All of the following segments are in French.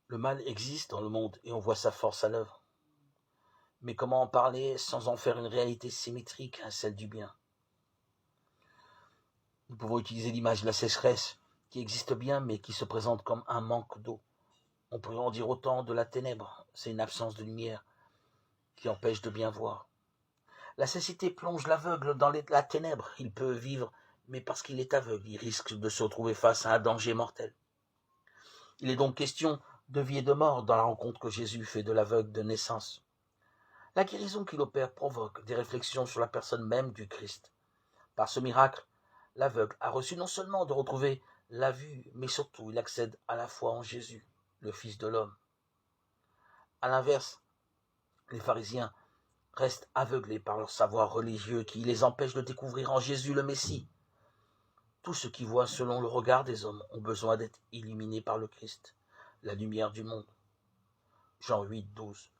Le mal existe dans le monde et on voit sa force à l'œuvre. Mais comment en parler sans en faire une réalité symétrique à celle du bien? Nous pouvons utiliser l'image de la sécheresse, qui existe bien mais qui se présente comme un manque d'eau. On pourrait en dire autant de la ténèbre, c'est une absence de lumière qui empêche de bien voir. La cécité plonge l'aveugle dans la ténèbre. Il peut vivre, mais parce qu'il est aveugle, il risque de se retrouver face à un danger mortel. Il est donc question de vie et de mort dans la rencontre que Jésus fait de l'aveugle de naissance. La guérison qu'il opère provoque des réflexions sur la personne même du Christ. Par ce miracle, l'aveugle a reçu non seulement de retrouver la vue, mais surtout il accède à la foi en Jésus, le Fils de l'homme. À l'inverse, les pharisiens restent aveuglés par leur savoir religieux qui les empêche de découvrir en Jésus le Messie. Tous ceux qui voient selon le regard des hommes ont besoin d'être illuminés par le Christ, la lumière du monde. Jean 8, 12.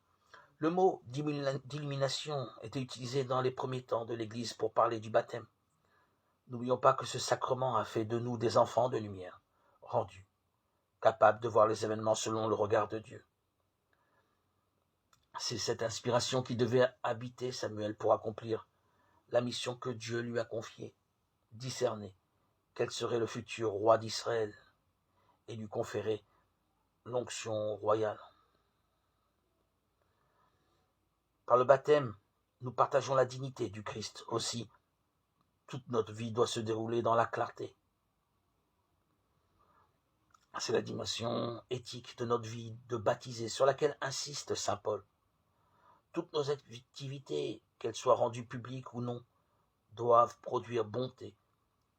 Le mot d'illumination était utilisé dans les premiers temps de l'Église pour parler du baptême. N'oublions pas que ce sacrement a fait de nous des enfants de lumière, rendus, capables de voir les événements selon le regard de Dieu. C'est cette inspiration qui devait habiter Samuel pour accomplir la mission que Dieu lui a confiée, discerner quel serait le futur roi d'Israël et lui conférer l'onction royale. Par le baptême, nous partageons la dignité du Christ aussi. Toute notre vie doit se dérouler dans la clarté. C'est la dimension éthique de notre vie de baptisé sur laquelle insiste saint Paul. Toutes nos activités, qu'elles soient rendues publiques ou non, doivent produire bonté,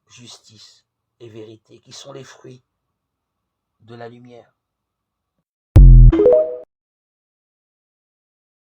justice et vérité, qui sont les fruits de la lumière.